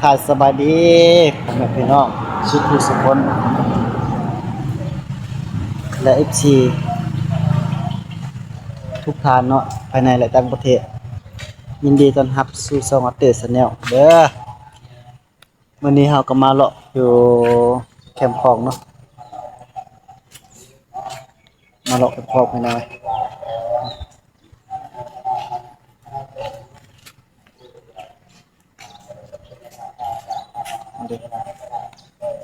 ค่ะสบายดีพ่อแม่พี่น้องสุขุสุคนและ FC ทุกท่านเนาะภายในและต่างประเทศยินดีต้อนรับสู่ช่องอัปเดต Channel เด้อมื้อนี้เราก็มาเลาะอยู่แคมป์ของเนาะมาเลาะแคมป์ของภายในเด้อ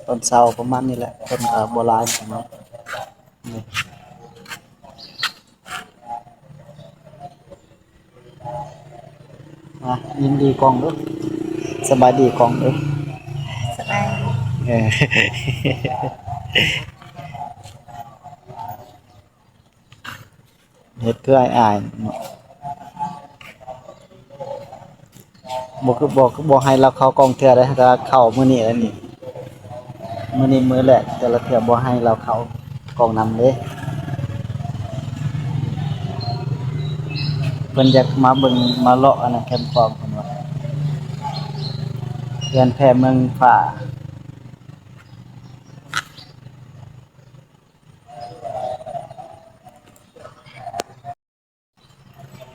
ตอนเช้าประมาณนี้แหละคนก็บ่หลายเนาะนี่มายินดีกองเด้อสบายดีกองเด้อสบายดีเออเฮ็ดคืออายๆเนาะ บ่ให้เราเข้ากองเทื่อได้ถ้าเข้ามื้อนี้แล้วนี่มื้อนี้มื้อแรกแต่ละเทื่อบ่ให้เราเข้ากองนำเด้เพิ่นอยากมาเบิ่งมาเลาะอันนั้นแคมป์ของเพิ่นว่าเรือนแพเมืองฟ้า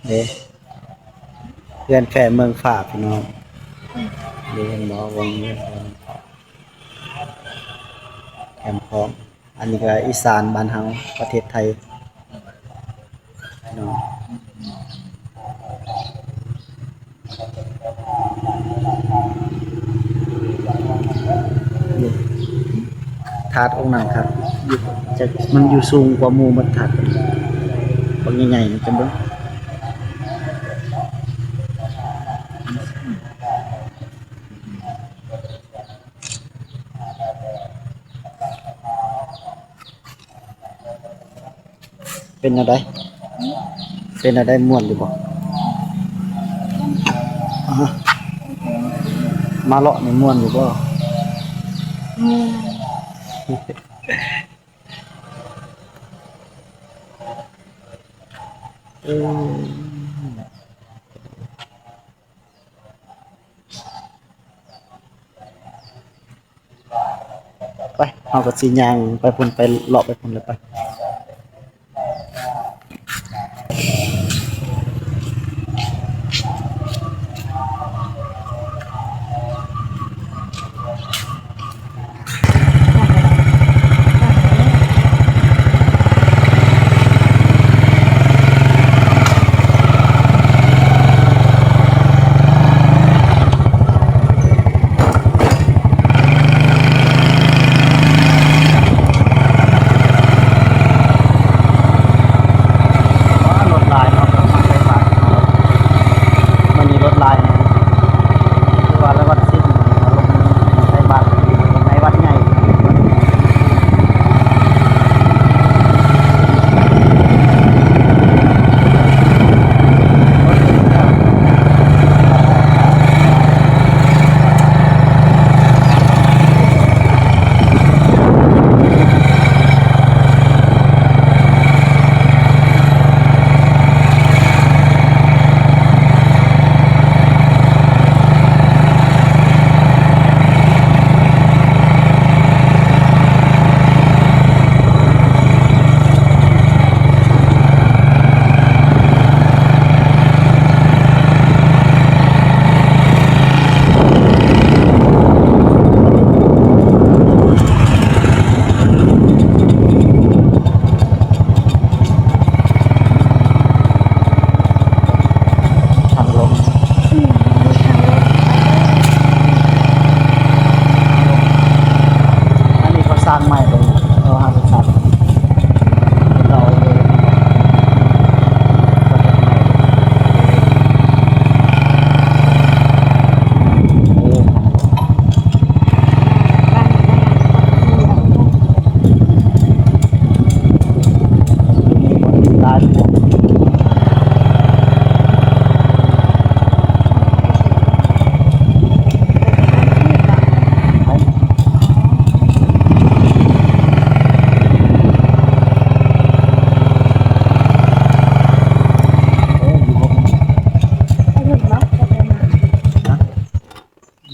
เด้เรือนแพเมืองฟ้าพี่น้องเด้เห็นบ่วงนี้แคมป์ของอันนี้ก็อีสานบ้านเฮาประเทศไทยพี่น้องนี่ถาดองค์นั้นครับอยู่จะมันอยู่สูงกว่าหมู่บรรทัดบางใหญ่ๆนี่จังเบิ่ง เป็นอะไรเป็นอะไรม่วนหรือบ่อ่ามาเลาะนี่ม่วนอยู่บ่เออไปเฮาก็สิย่างไปพุ่นไปเลาะไปพุ่นเลยไป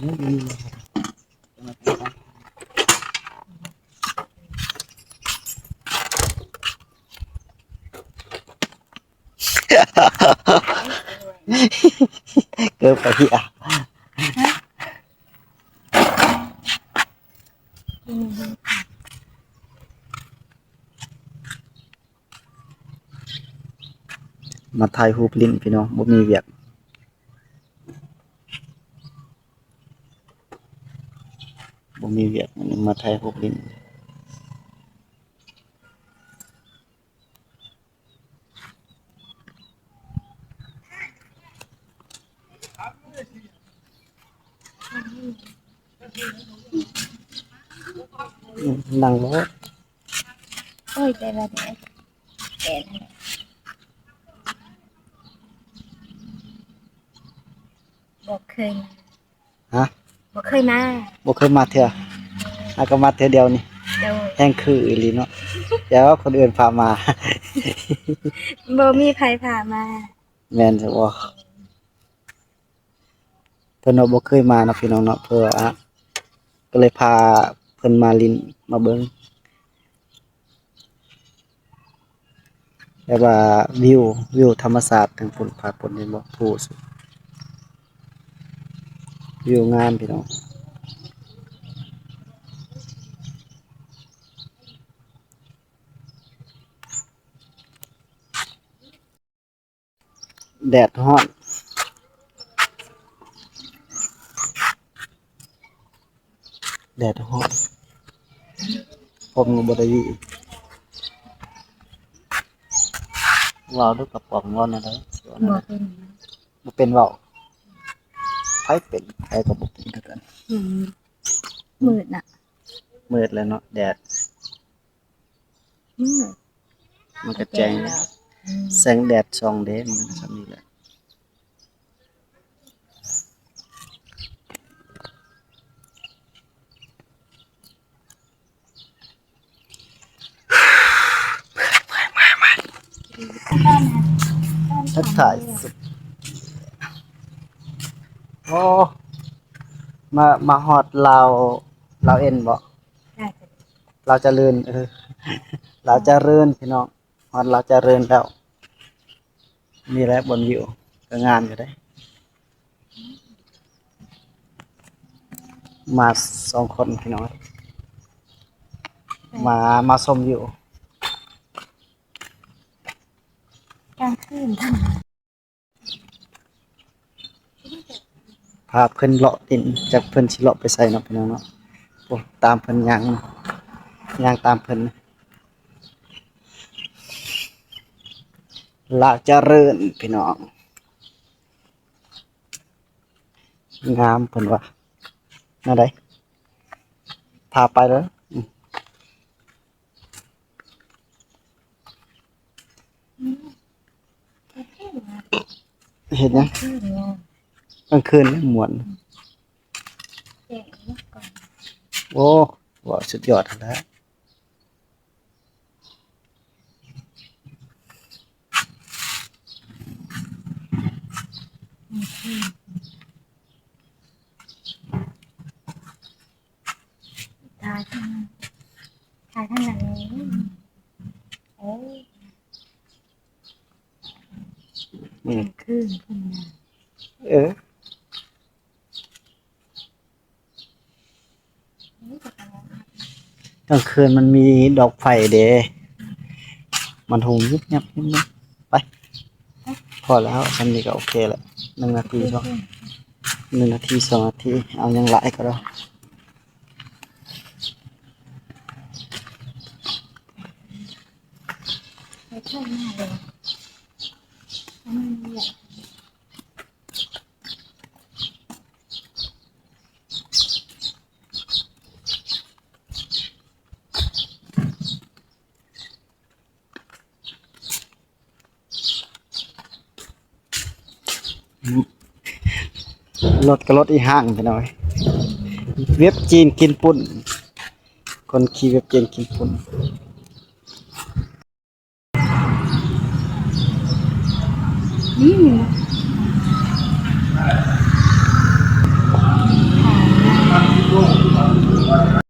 นี่นะครับเกิดไปที่อ่ะมาถ่ายรูปลิ้นพี่น้องบ่มีเวียกมาถ่ายรูปลิ้นนั่งรถ โอ้ยแต่ละแดดแดดบอกเคย ฮะ บอกเคยมา บ่เคยมาเทื่ออาก็มาเทื่อเดียวนี่ เดี๋ยว แห้งคืออีหลีเนาะเดี๋ยวคนอื่นพามา บ่มีไผพามา แม่นจะบ่เพิ่นว่าบ่เคยมาเนาะพี่น้องเนาะเพิ่นว่าก็เลยพาเพิ่นมาลินมาเบิ่งแต่ว่าวิวธรรมศาสตร์ทางฝุ่นผาปนเห็นบ่ผู้สุดวิวงามพี่น้องแดดร้อนผมก็บ่ได้อยู่เว้าด้วยกับปองเว้าแนวใดสิว่าแนว บอ ใด กเป็น บ่เป็นเว้าไผเป็นไผก็บ่เป็นคือกัน อืมมืดน่ะ มืดแล้วเนาะแดด มืด มันก็แจ้ง แล้ว แสงแดดส่องเด้มันก็ซำนี้แหละทักทายสุดโอ้มาฮอดลาวเอ็นบ่ ได้จ้ะ เราเจริญเราเจริญพี่น้องฮอดเราเจริญแล้วนี่แหละบนวิวก็งามอยู่ได้มา2คนพี่น้องมาชมวิว กลางคืนท่าน พาเพิ่นเลาะดินจากเพิ่นสิเลาะไปใส่เนาะพี่น้องเนาะโอ้ตามเพิ่นย่างตามเพิ่นลาวเจริญพี่น้องงามเพิ่นว่านั่นไดพาไปเด้อเห็นยัง คืนเนี่ย กลางคืนนี่ม่วน เจ๊งเมื่อก่อน โอ้ว่าสุดยอดแล้ว ทายทั้งทายทั้งนั้นนี้โอ้ย อืม คืนพุ่นน่ะ เออ นี่ก็ตลอด กลางคืนมันมีดอกไฟเด้มันหงยุบยับยุบยับไป พอแล้วฉันนี่ก็โอเคแล้ว1 นาทีก็1 นาที 2 นาที เอายังหลายก็ได้ ไปเท่าหน้าเลยอันนี้แหละ รถก็รถอีห้างไปหน่อย เว็บจีนกินปุ่น คนขี่เว็บจีนกินปุ่น นี่ค่ะ โ